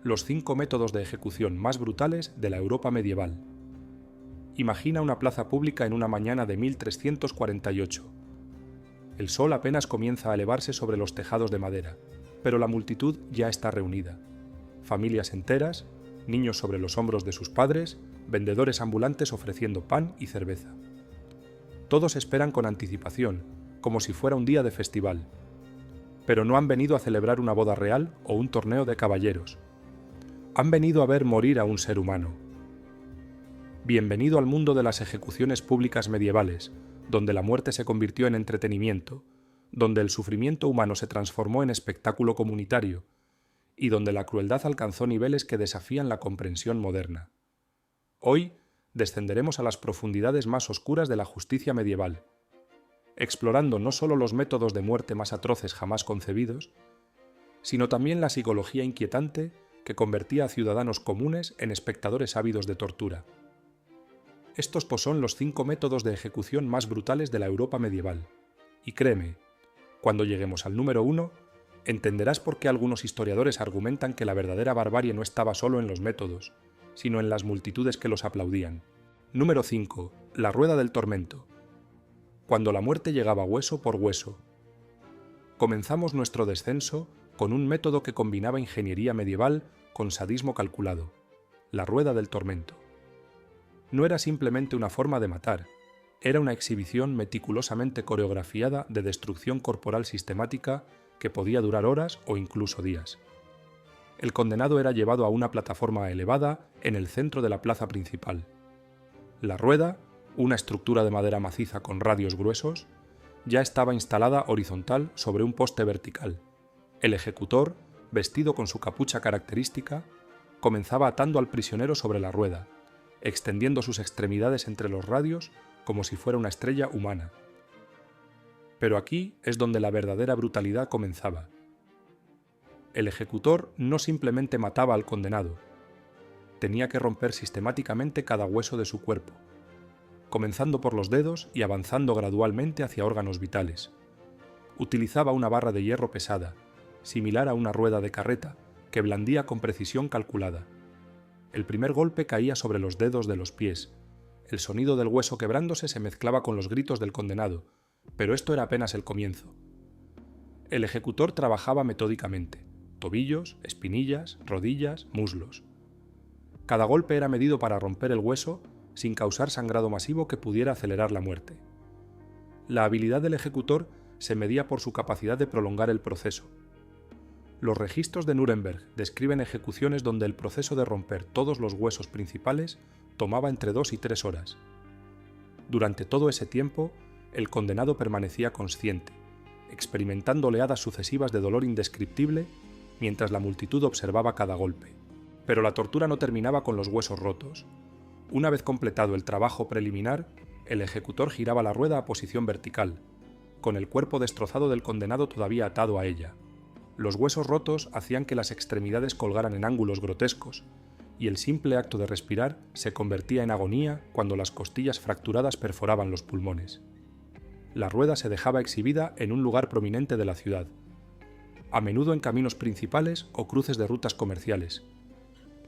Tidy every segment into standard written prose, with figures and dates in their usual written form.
los 5 métodos de ejecución más brutales de la Europa medieval. Imagina una plaza pública en una mañana de 1348. El sol apenas comienza a elevarse sobre los tejados de madera, pero la multitud ya está reunida. Familias enteras, niños sobre los hombros de sus padres, vendedores ambulantes ofreciendo pan y cerveza. Todos esperan con anticipación, como si fuera un día de festival. Pero no han venido a celebrar una boda real o un torneo de caballeros. Han venido a ver morir a un ser humano. Bienvenido al mundo de las ejecuciones públicas medievales, donde la muerte se convirtió en entretenimiento, donde el sufrimiento humano se transformó en espectáculo comunitario, y donde la crueldad alcanzó niveles que desafían la comprensión moderna. Hoy descenderemos a las profundidades más oscuras de la justicia medieval, explorando no solo los métodos de muerte más atroces jamás concebidos, sino también la psicología inquietante que convertía a ciudadanos comunes en espectadores ávidos de tortura. Estos son los 5 métodos de ejecución más brutales de la Europa medieval. Y créeme, cuando lleguemos al número 1, entenderás por qué algunos historiadores argumentan que la verdadera barbarie no estaba solo en los métodos, sino en las multitudes que los aplaudían. Número 5. La rueda del tormento. Cuando la muerte llegaba hueso por hueso. Comenzamos nuestro descenso con un método que combinaba ingeniería medieval con sadismo calculado: la rueda del tormento. No era simplemente una forma de matar, era una exhibición meticulosamente coreografiada de destrucción corporal sistemática que podía durar horas o incluso días. El condenado era llevado a una plataforma elevada en el centro de la plaza principal. La rueda, una estructura de madera maciza con radios gruesos, ya estaba instalada horizontal sobre un poste vertical. El ejecutor, vestido con su capucha característica, comenzaba atando al prisionero sobre la rueda, extendiendo sus extremidades entre los radios como si fuera una estrella humana. Pero aquí es donde la verdadera brutalidad comenzaba. El ejecutor no simplemente mataba al condenado, tenía que romper sistemáticamente cada hueso de su cuerpo, comenzando por los dedos y avanzando gradualmente hacia órganos vitales. Utilizaba una barra de hierro pesada, similar a una rueda de carreta, que blandía con precisión calculada. El primer golpe caía sobre los dedos de los pies. El sonido del hueso quebrándose se mezclaba con los gritos del condenado, pero esto era apenas el comienzo. El ejecutor trabajaba metódicamente: tobillos, espinillas, rodillas, muslos. Cada golpe era medido para romper el hueso sin causar sangrado masivo que pudiera acelerar la muerte. La habilidad del ejecutor se medía por su capacidad de prolongar el proceso. Los registros de Nuremberg describen ejecuciones donde el proceso de romper todos los huesos principales tomaba entre 2 y 3 horas. Durante todo ese tiempo, el condenado permanecía consciente, experimentando oleadas sucesivas de dolor indescriptible mientras la multitud observaba cada golpe. Pero la tortura no terminaba con los huesos rotos. Una vez completado el trabajo preliminar, el ejecutor giraba la rueda a posición vertical, con el cuerpo destrozado del condenado todavía atado a ella. Los huesos rotos hacían que las extremidades colgaran en ángulos grotescos, y el simple acto de respirar se convertía en agonía cuando las costillas fracturadas perforaban los pulmones. La rueda se dejaba exhibida en un lugar prominente de la ciudad, a menudo en caminos principales o cruces de rutas comerciales.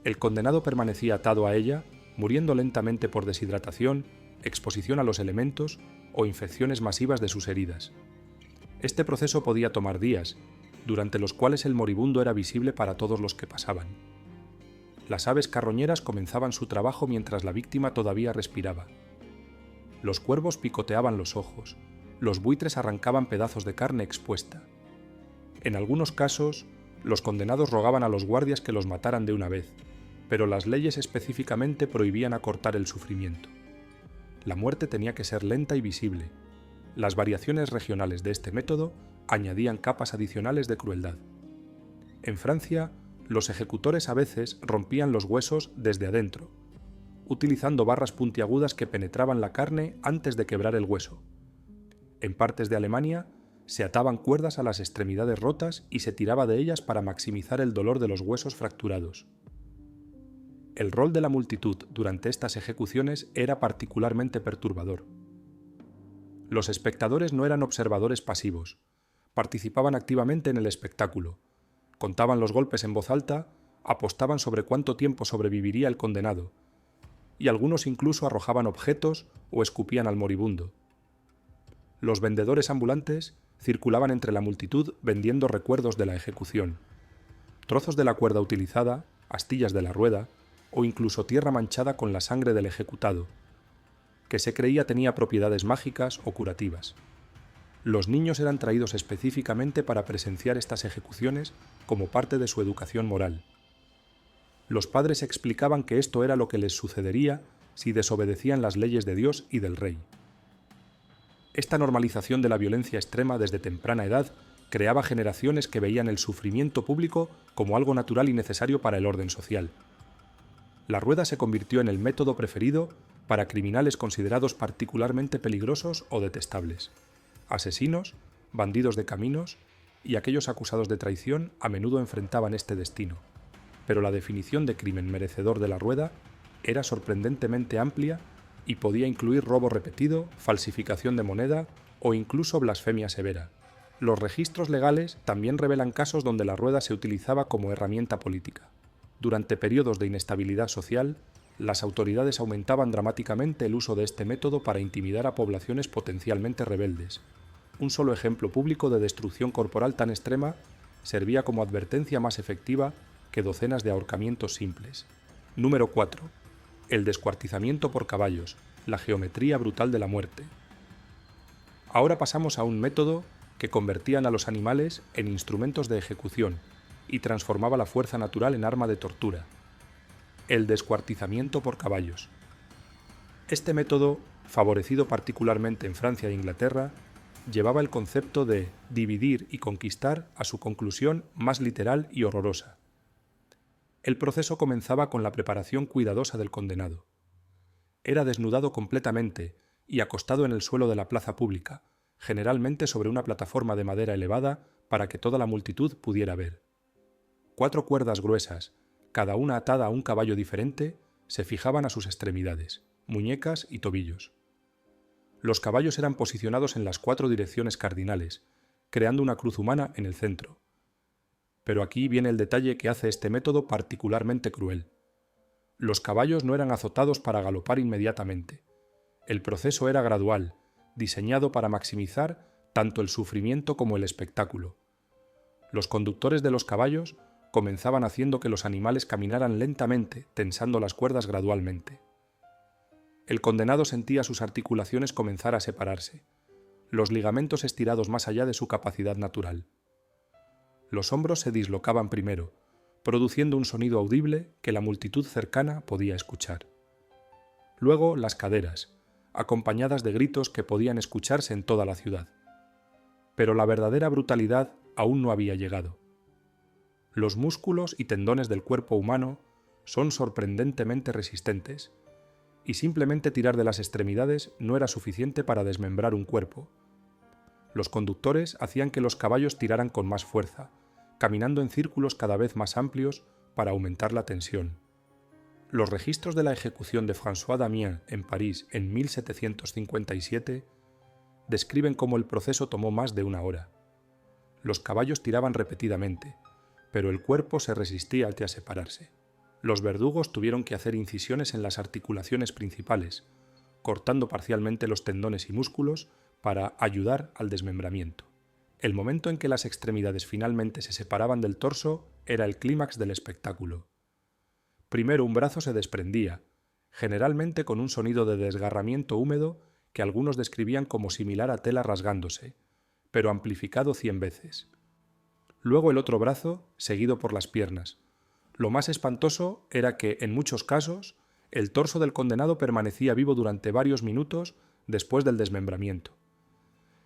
El condenado permanecía atado a ella, muriendo lentamente por deshidratación, exposición a los elementos o infecciones masivas de sus heridas. Este proceso podía tomar días, durante los cuales el moribundo era visible para todos los que pasaban. Las aves carroñeras comenzaban su trabajo mientras la víctima todavía respiraba. Los cuervos picoteaban los ojos, los buitres arrancaban pedazos de carne expuesta. En algunos casos, los condenados rogaban a los guardias que los mataran de una vez, pero las leyes específicamente prohibían acortar el sufrimiento. La muerte tenía que ser lenta y visible. Las variaciones regionales de este método añadían capas adicionales de crueldad. En Francia, los ejecutores a veces rompían los huesos desde adentro, utilizando barras puntiagudas que penetraban la carne antes de quebrar el hueso. En partes de Alemania, se ataban cuerdas a las extremidades rotas y se tiraba de ellas para maximizar el dolor de los huesos fracturados. El rol de la multitud durante estas ejecuciones era particularmente perturbador. Los espectadores no eran observadores pasivos, participaban activamente en el espectáculo, contaban los golpes en voz alta apostaban sobre cuánto tiempo sobreviviría el condenado, y algunos incluso arrojaban objetos o escupían al moribundo. Los vendedores ambulantes circulaban entre la multitud vendiendo recuerdos de la ejecución, trozos de la cuerda utilizada, astillas de la rueda o incluso tierra manchada con la sangre del ejecutado, que se creía tenía propiedades mágicas o curativas. Los niños eran traídos específicamente para presenciar estas ejecuciones como parte de su educación moral. Los padres explicaban que esto era lo que les sucedería si desobedecían las leyes de Dios y del rey. Esta normalización de la violencia extrema desde temprana edad creaba generaciones que veían el sufrimiento público como algo natural y necesario para el orden social. La rueda se convirtió en el método preferido para criminales considerados particularmente peligrosos o detestables. Asesinos, bandidos de caminos y aquellos acusados de traición a menudo enfrentaban este destino, pero la definición de crimen merecedor de la rueda era sorprendentemente amplia y podía incluir robo repetido, falsificación de moneda o incluso blasfemia severa. Los registros legales también revelan casos donde la rueda se utilizaba como herramienta política. Durante periodos de inestabilidad social, las autoridades aumentaban dramáticamente el uso de este método para intimidar a poblaciones potencialmente rebeldes. Un solo ejemplo público de destrucción corporal tan extrema servía como advertencia más efectiva que docenas de ahorcamientos simples. Número 4. El descuartizamiento por caballos, la geometría brutal de la muerte. Ahora pasamos a un método que convertían a los animales en instrumentos de ejecución y transformaba la fuerza natural en arma de tortura. El descuartizamiento por caballos. Este método, favorecido particularmente en Francia e Inglaterra, llevaba el concepto de dividir y conquistar a su conclusión más literal y horrorosa. El proceso comenzaba con la preparación cuidadosa del condenado. Era desnudado completamente y acostado en el suelo de la plaza pública, generalmente sobre una plataforma de madera elevada para que toda la multitud pudiera ver. 4 cuerdas gruesas, cada una atada a un caballo diferente, se fijaban a sus extremidades, muñecas y tobillos. Los caballos eran posicionados en las 4 direcciones cardinales, creando una cruz humana en el centro. Pero aquí viene el detalle que hace este método particularmente cruel. Los caballos no eran azotados para galopar inmediatamente. El proceso era gradual, diseñado para maximizar tanto el sufrimiento como el espectáculo. Los conductores de los caballos comenzaban haciendo que los animales caminaran lentamente, tensando las cuerdas gradualmente. El condenado sentía sus articulaciones comenzar a separarse, los ligamentos estirados más allá de su capacidad natural. Los hombros se dislocaban primero, produciendo un sonido audible que la multitud cercana podía escuchar. Luego las caderas, acompañadas de gritos que podían escucharse en toda la ciudad. Pero la verdadera brutalidad aún no había llegado. Los músculos y tendones del cuerpo humano son sorprendentemente resistentes, y simplemente tirar de las extremidades no era suficiente para desmembrar un cuerpo. Los conductores hacían que los caballos tiraran con más fuerza, caminando en círculos cada vez más amplios para aumentar la tensión. Los registros de la ejecución de François Damiens en París en 1757 describen cómo el proceso tomó más de 1 hora. Los caballos tiraban repetidamente, pero el cuerpo se resistía a separarse. Los verdugos tuvieron que hacer incisiones en las articulaciones principales, cortando parcialmente los tendones y músculos para ayudar al desmembramiento. El momento en que las extremidades finalmente se separaban del torso era el clímax del espectáculo. Primero un brazo se desprendía, generalmente con un sonido de desgarramiento húmedo que algunos describían como similar a tela rasgándose, pero amplificado 100 veces. Luego el otro brazo, seguido por las piernas. Lo más espantoso era que, en muchos casos, el torso del condenado permanecía vivo durante varios minutos después del desmembramiento.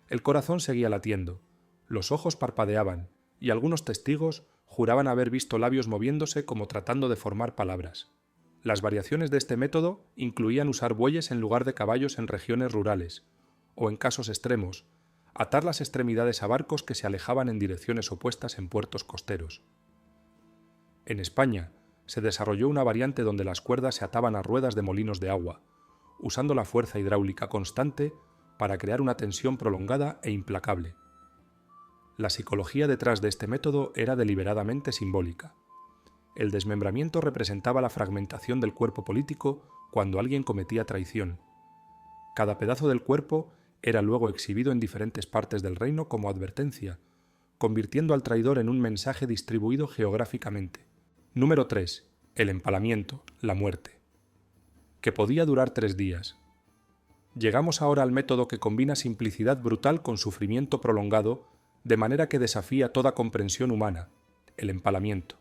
El corazón seguía latiendo, los ojos parpadeaban, y algunos testigos juraban haber visto labios moviéndose como tratando de formar palabras. Las variaciones de este método incluían usar bueyes en lugar de caballos en regiones rurales, o en casos extremos, atar las extremidades a barcos que se alejaban en direcciones opuestas en puertos costeros. En España, se desarrolló una variante donde las cuerdas se ataban a ruedas de molinos de agua, usando la fuerza hidráulica constante para crear una tensión prolongada e implacable. La psicología detrás de este método era deliberadamente simbólica. el desmembramiento representaba la fragmentación del cuerpo político cuando alguien cometía traición. Cada pedazo del cuerpo era luego exhibido en diferentes partes del reino como advertencia, convirtiendo al traidor en un mensaje distribuido geográficamente. Número 3. El empalamiento, la muerte. Que podía durar 3 días. Llegamos ahora al método que combina simplicidad brutal con sufrimiento prolongado, de manera que desafía toda comprensión humana, el empalamiento.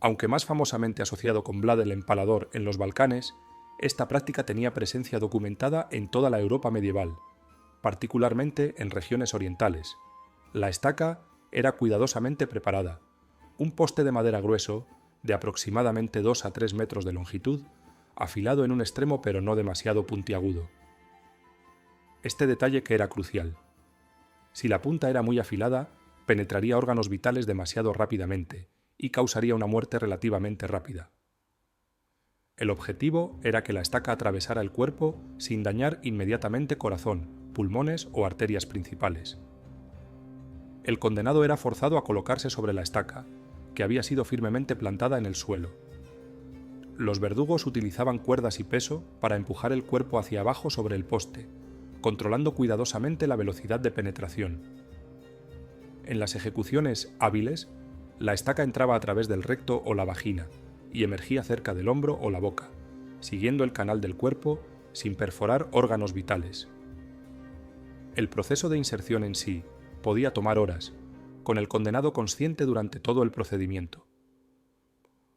Aunque más famosamente asociado con Vlad el Empalador en los Balcanes, esta práctica tenía presencia documentada en toda la Europa medieval, particularmente en regiones orientales. La estaca era cuidadosamente preparada. Un poste de madera grueso, de aproximadamente 2 a 3 metros de longitud, afilado en un extremo pero no demasiado puntiagudo. Este detalle que era crucial. Si la punta era muy afilada, penetraría órganos vitales demasiado rápidamente y causaría una muerte relativamente rápida. El objetivo era que la estaca atravesara el cuerpo sin dañar inmediatamente corazón, pulmones o arterias principales. El condenado era forzado a colocarse sobre la estaca, que había sido firmemente plantada en el suelo. Los verdugos utilizaban cuerdas y peso para empujar el cuerpo hacia abajo sobre el poste, controlando cuidadosamente la velocidad de penetración. En las ejecuciones hábiles, la estaca entraba a través del recto o la vagina y emergía cerca del hombro o la boca, siguiendo el canal del cuerpo sin perforar órganos vitales. El proceso de inserción en sí podía tomar horas, con el condenado consciente durante todo el procedimiento.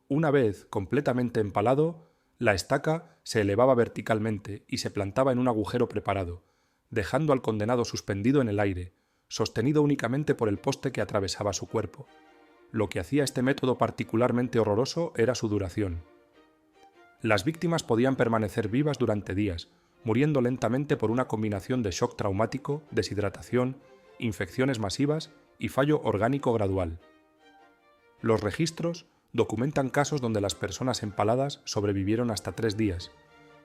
Una vez completamente empalado, la estaca se elevaba verticalmente y se plantaba en un agujero preparado, dejando al condenado suspendido en el aire, sostenido únicamente por el poste que atravesaba su cuerpo. Lo que hacía este método particularmente horroroso era su duración. Las víctimas podían permanecer vivas durante días, muriendo lentamente por una combinación de shock traumático, deshidratación, infecciones masivas y fallo orgánico gradual. Los registros documentan casos donde las personas empaladas sobrevivieron hasta 3 días,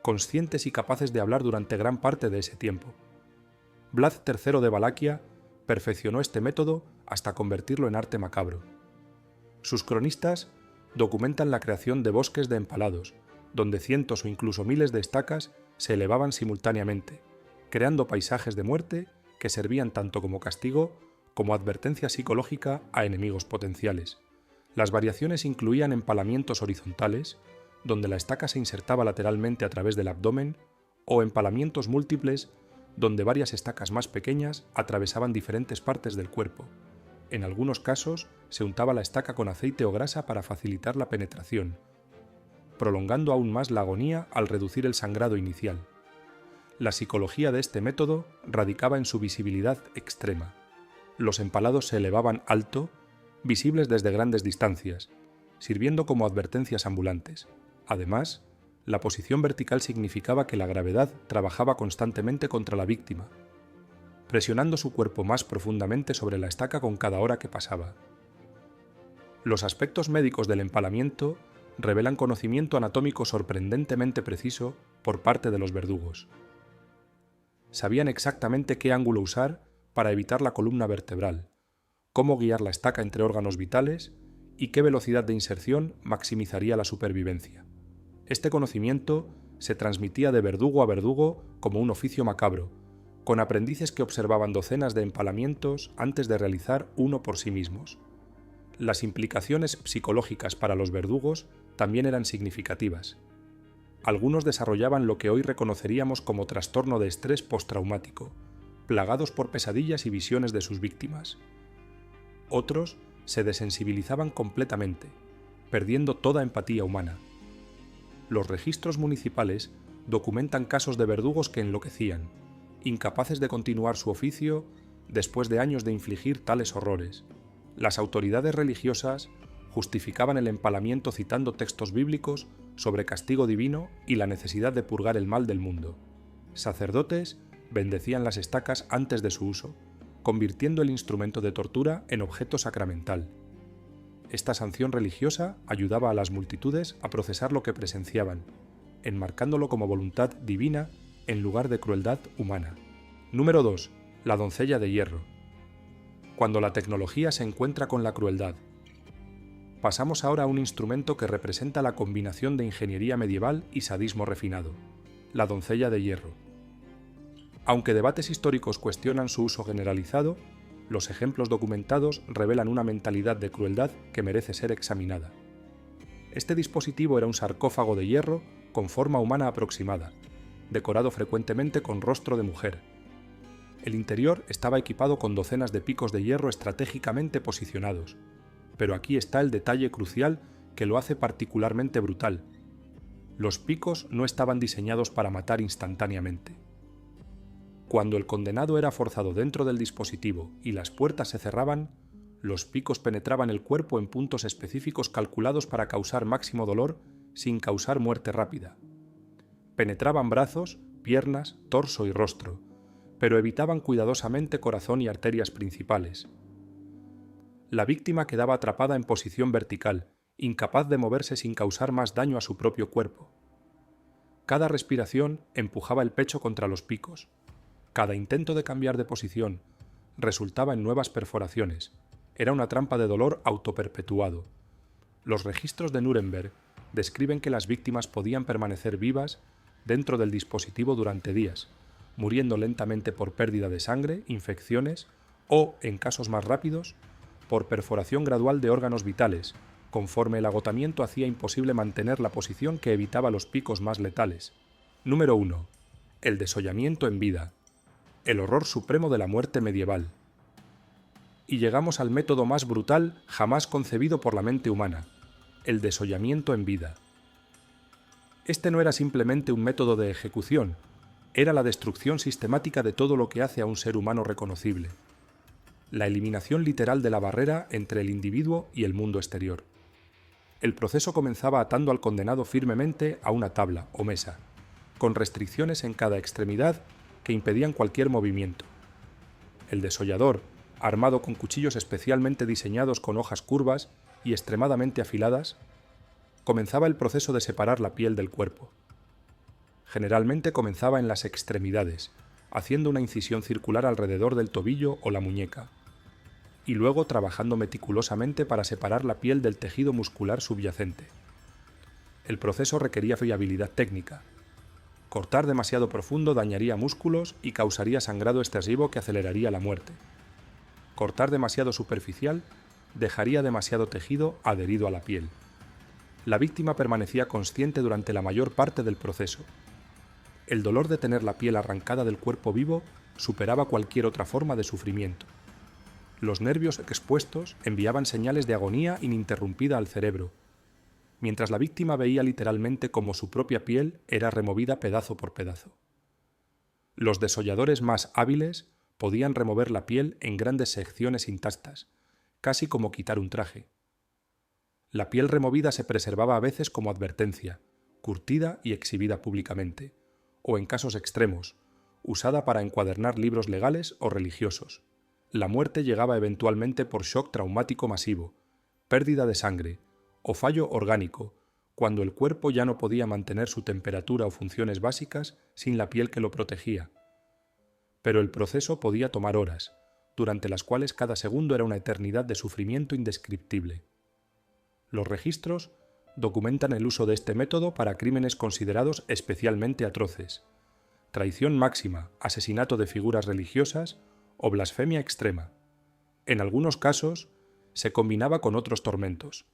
conscientes y capaces de hablar durante gran parte de ese tiempo. Vlad III de Valaquia perfeccionó este método hasta convertirlo en arte macabro. Sus cronistas documentan la creación de bosques de empalados, donde cientos o incluso miles de estacas se elevaban simultáneamente, creando paisajes de muerte que servían tanto como castigo como advertencia psicológica a enemigos potenciales. Las variaciones incluían empalamientos horizontales, donde la estaca se insertaba lateralmente a través del abdomen, o empalamientos múltiples, donde varias estacas más pequeñas atravesaban diferentes partes del cuerpo. En algunos casos se untaba la estaca con aceite o grasa para facilitar la penetración, prolongando aún más la agonía al reducir el sangrado inicial. La psicología de este método radicaba en su visibilidad extrema. Los empalados se elevaban alto, visibles desde grandes distancias, sirviendo como advertencias ambulantes. Además, la posición vertical significaba que la gravedad trabajaba constantemente contra la víctima, presionando su cuerpo más profundamente sobre la estaca con cada hora que pasaba. Los aspectos médicos del empalamiento revelan conocimiento anatómico sorprendentemente preciso por parte de los verdugos. Sabían exactamente qué ángulo usar para evitar la columna vertebral, cómo guiar la estaca entre órganos vitales y qué velocidad de inserción maximizaría la supervivencia. Este conocimiento se transmitía de verdugo a verdugo como un oficio macabro, con aprendices que observaban docenas de empalamientos antes de realizar uno por sí mismos. Las implicaciones psicológicas para los verdugos también eran significativas. Algunos desarrollaban lo que hoy reconoceríamos como trastorno de estrés postraumático, plagados por pesadillas y visiones de sus víctimas. Otros se desensibilizaban completamente, perdiendo toda empatía humana. Los registros municipales documentan casos de verdugos que enloquecían, incapaces de continuar su oficio después de años de infligir tales horrores. Las autoridades religiosas justificaban el empalamiento citando textos bíblicos sobre castigo divino y la necesidad de purgar el mal del mundo. Sacerdotes bendecían las estacas antes de su uso, convirtiendo el instrumento de tortura en objeto sacramental. Esta sanción religiosa ayudaba a las multitudes a procesar lo que presenciaban, enmarcándolo como voluntad divina en lugar de crueldad humana. Número 2. La doncella de hierro. Cuando la tecnología se encuentra con la crueldad. Pasamos ahora a un instrumento que representa la combinación de ingeniería medieval y sadismo refinado, la doncella de hierro. Aunque debates históricos cuestionan su uso generalizado, los ejemplos documentados revelan una mentalidad de crueldad que merece ser examinada. Este dispositivo era un sarcófago de hierro con forma humana aproximada, decorado frecuentemente con rostro de mujer. El interior estaba equipado con docenas de picos de hierro estratégicamente posicionados, pero aquí está el detalle crucial que lo hace particularmente brutal. Los picos no estaban diseñados para matar instantáneamente. Cuando el condenado era forzado dentro del dispositivo y las puertas se cerraban, los picos penetraban el cuerpo en puntos específicos calculados para causar máximo dolor sin causar muerte rápida. Penetraban brazos, piernas, torso y rostro, pero evitaban cuidadosamente corazón y arterias principales. La víctima quedaba atrapada en posición vertical, incapaz de moverse sin causar más daño a su propio cuerpo. Cada respiración empujaba el pecho contra los picos. Cada intento de cambiar de posición resultaba en nuevas perforaciones. Era una trampa de dolor autoperpetuado. Los registros de Nuremberg describen que las víctimas podían permanecer vivas dentro del dispositivo durante días, muriendo lentamente por pérdida de sangre, infecciones o, en casos más rápidos, por perforación gradual de órganos vitales, conforme el agotamiento hacía imposible mantener la posición que evitaba los picos más letales. Número 1. El desollamiento en vida. El horror supremo de la muerte medieval. Y llegamos al método más brutal jamás concebido por la mente humana, el desollamiento en vida. Este no era simplemente un método de ejecución, era la destrucción sistemática de todo lo que hace a un ser humano reconocible. La eliminación literal de la barrera entre el individuo y el mundo exterior. El proceso comenzaba atando al condenado firmemente a una tabla o mesa, con restricciones en cada extremidad que impedían cualquier movimiento. El desollador, armado con cuchillos especialmente diseñados con hojas curvas y extremadamente afiladas, comenzaba el proceso de separar la piel del cuerpo. Generalmente comenzaba en las extremidades, haciendo una incisión circular alrededor del tobillo o la muñeca, y luego trabajando meticulosamente para separar la piel del tejido muscular subyacente. El proceso requería fiabilidad técnica. Cortar demasiado profundo dañaría músculos y causaría sangrado excesivo que aceleraría la muerte. Cortar demasiado superficial dejaría demasiado tejido adherido a la piel. La víctima permanecía consciente durante la mayor parte del proceso. El dolor de tener la piel arrancada del cuerpo vivo superaba cualquier otra forma de sufrimiento. Los nervios expuestos enviaban señales de agonía ininterrumpida al cerebro, mientras la víctima veía literalmente cómo su propia piel era removida pedazo por pedazo. Los desolladores más hábiles podían remover la piel en grandes secciones intactas, casi como quitar un traje. La piel removida se preservaba a veces como advertencia, curtida y exhibida públicamente, o en casos extremos, usada para encuadernar libros legales o religiosos. La muerte llegaba eventualmente por shock traumático masivo, pérdida de sangre o fallo orgánico, cuando el cuerpo ya no podía mantener su temperatura o funciones básicas sin la piel que lo protegía. Pero el proceso podía tomar horas, durante las cuales cada segundo era una eternidad de sufrimiento indescriptible. Los registros documentan el uso de este método para crímenes considerados especialmente atroces: traición máxima, asesinato de figuras religiosas o blasfemia extrema. En algunos casos, se combinaba con otros tormentos: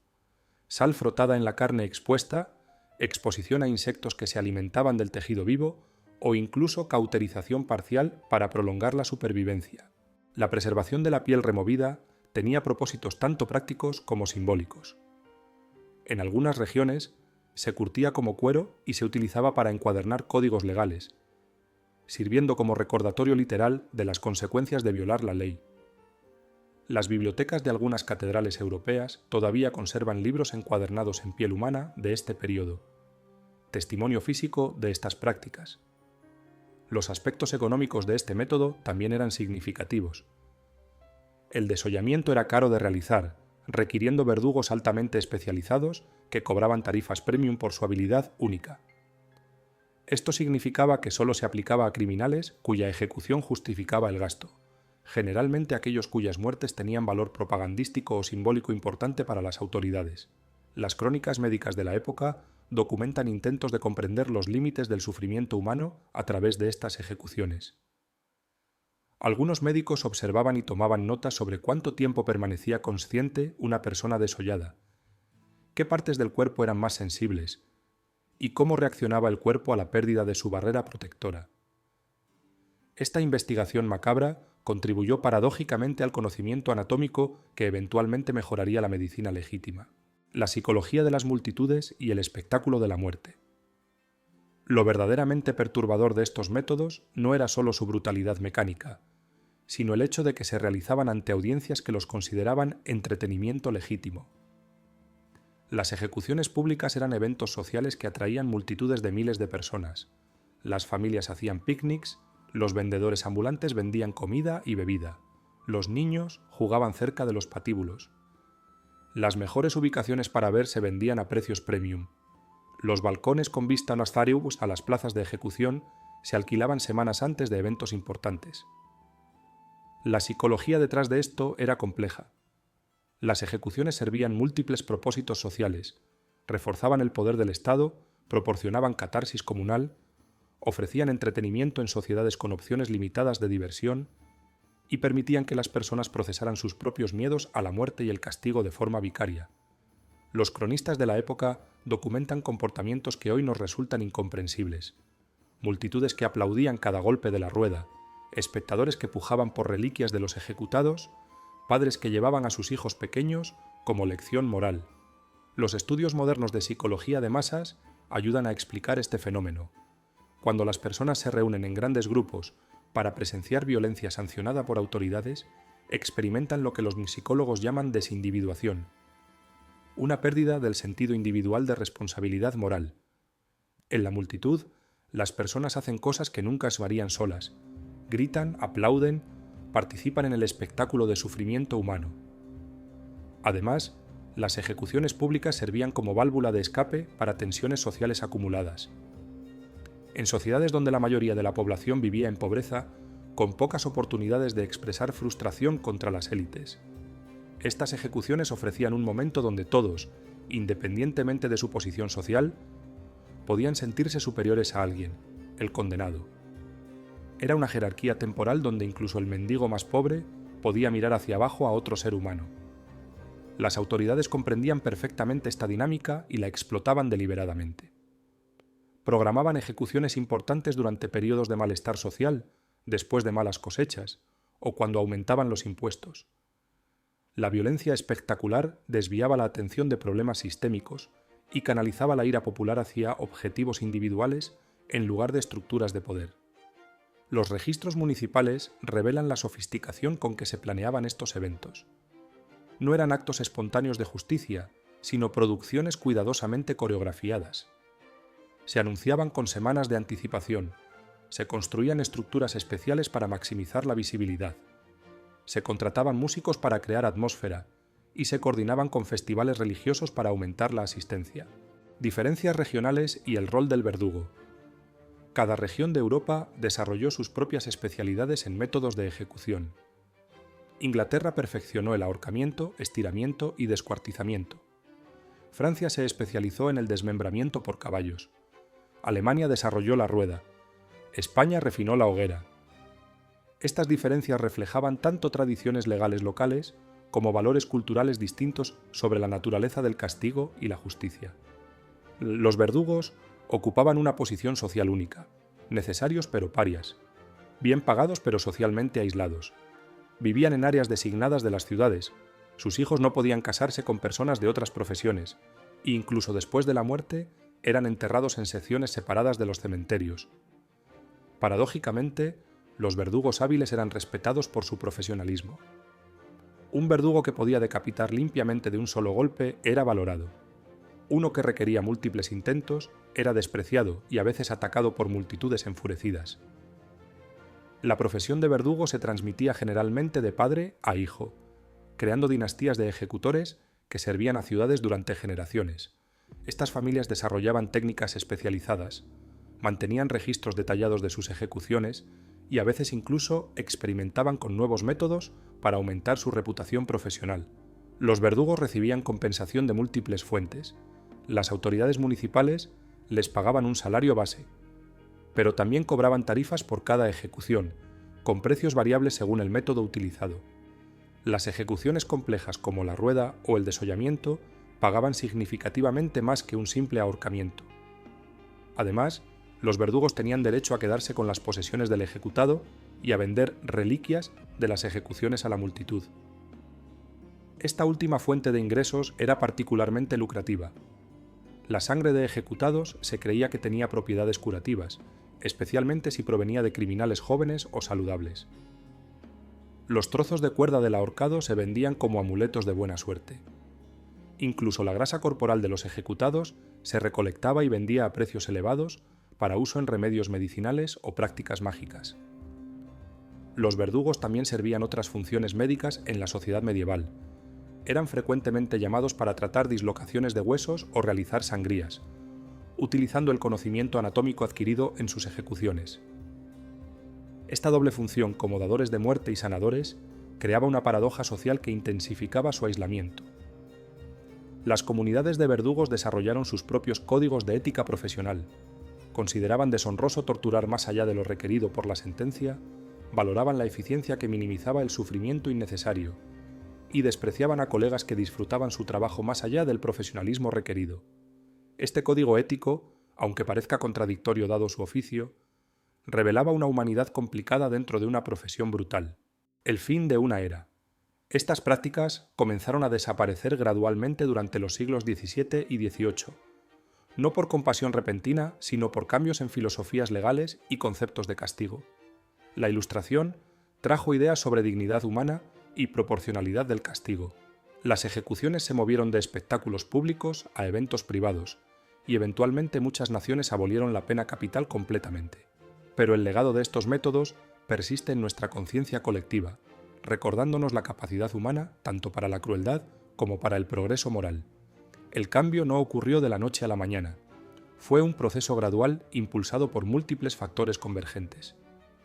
sal frotada en la carne expuesta, exposición a insectos que se alimentaban del tejido vivo o incluso cauterización parcial para prolongar la supervivencia. La preservación de la piel removida tenía propósitos tanto prácticos como simbólicos. En algunas regiones, se curtía como cuero y se utilizaba para encuadernar códigos legales, sirviendo como recordatorio literal de las consecuencias de violar la ley. Las bibliotecas de algunas catedrales europeas todavía conservan libros encuadernados en piel humana de este periodo, testimonio físico de estas prácticas. Los aspectos económicos de este método también eran significativos. El desollamiento era caro de realizar, requiriendo verdugos altamente especializados que cobraban tarifas premium por su habilidad única. Esto significaba que solo se aplicaba a criminales cuya ejecución justificaba el gasto, generalmente aquellos cuyas muertes tenían valor propagandístico o simbólico importante para las autoridades. Las crónicas médicas de la época documentan intentos de comprender los límites del sufrimiento humano a través de estas ejecuciones. Algunos médicos observaban y tomaban notas sobre cuánto tiempo permanecía consciente una persona desollada, qué partes del cuerpo eran más sensibles y cómo reaccionaba el cuerpo a la pérdida de su barrera protectora. Esta investigación macabra contribuyó paradójicamente al conocimiento anatómico que eventualmente mejoraría la medicina legítima, la psicología de las multitudes y el espectáculo de la muerte. Lo verdaderamente perturbador de estos métodos no era solo su brutalidad mecánica, sino el hecho de que se realizaban ante audiencias que los consideraban entretenimiento legítimo. Las ejecuciones públicas eran eventos sociales que atraían multitudes de miles de personas. Las familias hacían picnics, los vendedores ambulantes vendían comida y bebida, los niños jugaban cerca de los patíbulos. Las mejores ubicaciones para ver se vendían a precios premium. Los balcones con vista a las Zareus, a las plazas de ejecución, se alquilaban semanas antes de eventos importantes. La psicología detrás de esto era compleja. Las ejecuciones servían múltiples propósitos sociales, reforzaban el poder del Estado, proporcionaban catarsis comunal, ofrecían entretenimiento en sociedades con opciones limitadas de diversión y permitían que las personas procesaran sus propios miedos a la muerte y el castigo de forma vicaria. Los cronistas de la época documentan comportamientos que hoy nos resultan incomprensibles. Multitudes que aplaudían cada golpe de la rueda, espectadores que pujaban por reliquias de los ejecutados, padres que llevaban a sus hijos pequeños como lección moral. Los estudios modernos de psicología de masas ayudan a explicar este fenómeno. Cuando las personas se reúnen en grandes grupos para presenciar violencia sancionada por autoridades, experimentan lo que los psicólogos llaman desindividuación, una pérdida del sentido individual de responsabilidad moral. En la multitud, las personas hacen cosas que nunca se harían solas, gritan, aplauden, participan en el espectáculo de sufrimiento humano. Además, las ejecuciones públicas servían como válvula de escape para tensiones sociales acumuladas. En sociedades donde la mayoría de la población vivía en pobreza, con pocas oportunidades de expresar frustración contra las élites, estas ejecuciones ofrecían un momento donde todos, independientemente de su posición social, podían sentirse superiores a alguien, el condenado. Era una jerarquía temporal donde incluso el mendigo más pobre podía mirar hacia abajo a otro ser humano. Las autoridades comprendían perfectamente esta dinámica y la explotaban deliberadamente. Programaban ejecuciones importantes durante periodos de malestar social, después de malas cosechas, o cuando aumentaban los impuestos. La violencia espectacular desviaba la atención de problemas sistémicos y canalizaba la ira popular hacia objetivos individuales en lugar de estructuras de poder. Los registros municipales revelan la sofisticación con que se planeaban estos eventos. No eran actos espontáneos de justicia, sino producciones cuidadosamente coreografiadas. Se anunciaban con semanas de anticipación, se construían estructuras especiales para maximizar la visibilidad, se contrataban músicos para crear atmósfera y se coordinaban con festivales religiosos para aumentar la asistencia. Diferencias regionales y el rol del verdugo. Cada región de Europa desarrolló sus propias especialidades en métodos de ejecución. Inglaterra perfeccionó el ahorcamiento, estiramiento y descuartizamiento. Francia se especializó en el desmembramiento por caballos. Alemania desarrolló la rueda. España refinó la hoguera. Estas diferencias reflejaban tanto tradiciones legales locales como valores culturales distintos sobre la naturaleza del castigo y la justicia. Los verdugos ocupaban una posición social única, necesarios pero parias, bien pagados pero socialmente aislados. Vivían en áreas designadas de las ciudades, sus hijos no podían casarse con personas de otras profesiones, e incluso después de la muerte eran enterrados en secciones separadas de los cementerios. Paradójicamente, los verdugos hábiles eran respetados por su profesionalismo. Un verdugo que podía decapitar limpiamente de un solo golpe era valorado. Uno que requería múltiples intentos era despreciado y a veces atacado por multitudes enfurecidas. La profesión de verdugo se transmitía generalmente de padre a hijo, creando dinastías de ejecutores que servían a ciudades durante generaciones. Estas familias desarrollaban técnicas especializadas, mantenían registros detallados de sus ejecuciones y a veces incluso experimentaban con nuevos métodos para aumentar su reputación profesional. Los verdugos recibían compensación de múltiples fuentes. Las autoridades municipales les pagaban un salario base, pero también cobraban tarifas por cada ejecución, con precios variables según el método utilizado. Las ejecuciones complejas como la rueda o el desollamiento pagaban significativamente más que un simple ahorcamiento. Además, los verdugos tenían derecho a quedarse con las posesiones del ejecutado y a vender reliquias de las ejecuciones a la multitud. Esta última fuente de ingresos era particularmente lucrativa. La sangre de ejecutados se creía que tenía propiedades curativas, especialmente si provenía de criminales jóvenes o saludables. Los trozos de cuerda del ahorcado se vendían como amuletos de buena suerte. Incluso la grasa corporal de los ejecutados se recolectaba y vendía a precios elevados para uso en remedios medicinales o prácticas mágicas. Los verdugos también servían otras funciones médicas en la sociedad medieval. Eran frecuentemente llamados para tratar dislocaciones de huesos o realizar sangrías, utilizando el conocimiento anatómico adquirido en sus ejecuciones. Esta doble función como dadores de muerte y sanadores creaba una paradoja social que intensificaba su aislamiento. Las comunidades de verdugos desarrollaron sus propios códigos de ética profesional, consideraban deshonroso torturar más allá de lo requerido por la sentencia, valoraban la eficiencia que minimizaba el sufrimiento innecesario, y despreciaban a colegas que disfrutaban su trabajo más allá del profesionalismo requerido. Este código ético, aunque parezca contradictorio dado su oficio, revelaba una humanidad complicada dentro de una profesión brutal. El fin de una era. Estas prácticas comenzaron a desaparecer gradualmente durante los siglos XVII y XVIII, no por compasión repentina, sino por cambios en filosofías legales y conceptos de castigo. La Ilustración trajo ideas sobre dignidad humana y proporcionalidad del castigo. Las ejecuciones se movieron de espectáculos públicos a eventos privados, y eventualmente muchas naciones abolieron la pena capital completamente. Pero el legado de estos métodos persiste en nuestra conciencia colectiva, recordándonos la capacidad humana tanto para la crueldad como para el progreso moral. El cambio no ocurrió de la noche a la mañana. Fue un proceso gradual impulsado por múltiples factores convergentes.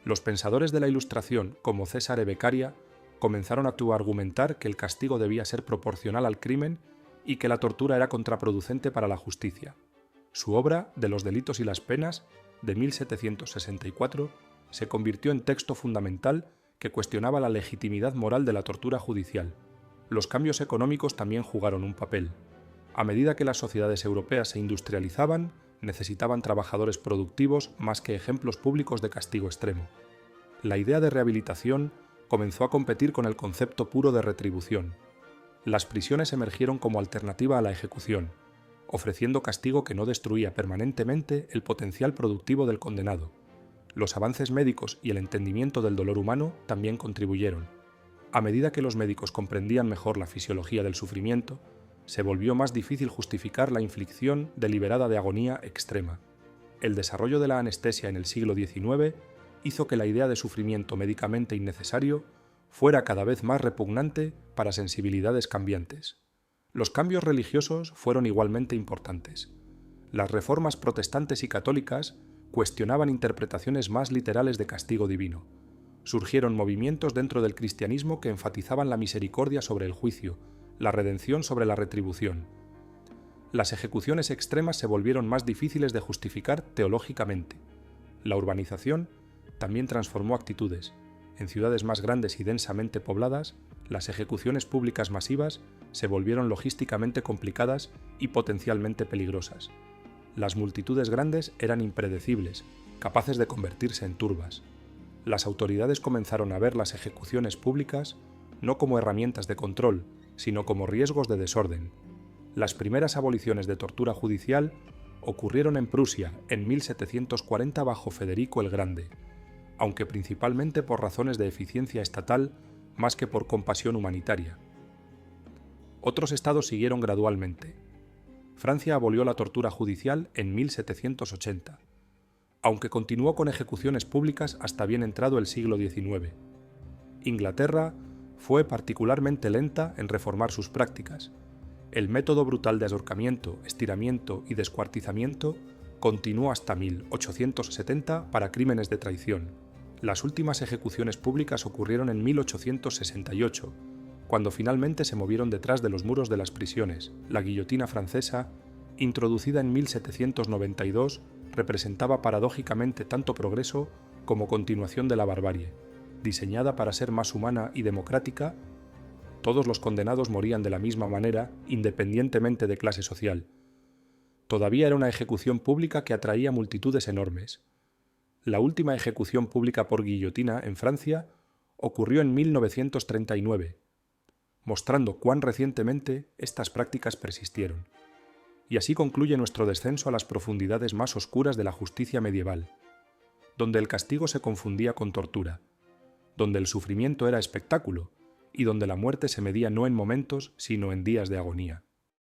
Los pensadores de la Ilustración, como César Beccaria, comenzaron a argumentar que el castigo debía ser proporcional al crimen y que la tortura era contraproducente para la justicia. Su obra, De los delitos y las penas, de 1764, se convirtió en texto fundamental que cuestionaba la legitimidad moral de la tortura judicial. Los cambios económicos también jugaron un papel. A medida que las sociedades europeas se industrializaban, necesitaban trabajadores productivos más que ejemplos públicos de castigo extremo. La idea de rehabilitación comenzó a competir con el concepto puro de retribución. Las prisiones emergieron como alternativa a la ejecución, ofreciendo castigo que no destruía permanentemente el potencial productivo del condenado. Los avances médicos y el entendimiento del dolor humano también contribuyeron. A medida que los médicos comprendían mejor la fisiología del sufrimiento, se volvió más difícil justificar la inflicción deliberada de agonía extrema. El desarrollo de la anestesia en el siglo XIX hizo que la idea de sufrimiento médicamente innecesario fuera cada vez más repugnante para sensibilidades cambiantes. Los cambios religiosos fueron igualmente importantes. Las reformas protestantes y católicas cuestionaban interpretaciones más literales de castigo divino. Surgieron movimientos dentro del cristianismo que enfatizaban la misericordia sobre el juicio, la redención sobre la retribución. Las ejecuciones extremas se volvieron más difíciles de justificar teológicamente. La urbanización también transformó actitudes. En ciudades más grandes y densamente pobladas, las ejecuciones públicas masivas se volvieron logísticamente complicadas y potencialmente peligrosas. Las multitudes grandes eran impredecibles, capaces de convertirse en turbas. Las autoridades comenzaron a ver las ejecuciones públicas no como herramientas de control, sino como riesgos de desorden. Las primeras aboliciones de tortura judicial ocurrieron en Prusia en 1740 bajo Federico el Grande, aunque principalmente por razones de eficiencia estatal más que por compasión humanitaria. Otros estados siguieron gradualmente. Francia abolió la tortura judicial en 1780, aunque continuó con ejecuciones públicas hasta bien entrado el siglo XIX. Inglaterra fue particularmente lenta en reformar sus prácticas. El método brutal de ahorcamiento, estiramiento y descuartizamiento continuó hasta 1870 para crímenes de traición. Las últimas ejecuciones públicas ocurrieron en 1868, cuando finalmente se movieron detrás de los muros de las prisiones. La guillotina francesa, introducida en 1792, representaba paradójicamente tanto progreso como continuación de la barbarie. Diseñada para ser más humana y democrática, todos los condenados morían de la misma manera, independientemente de clase social. Todavía era una ejecución pública que atraía multitudes enormes. La última ejecución pública por guillotina en Francia ocurrió en 1939, mostrando cuán recientemente estas prácticas persistieron. Y así concluye nuestro descenso a las profundidades más oscuras de la justicia medieval, donde el castigo se confundía con tortura, donde el sufrimiento era espectáculo y donde la muerte se medía no en momentos, sino en días de agonía.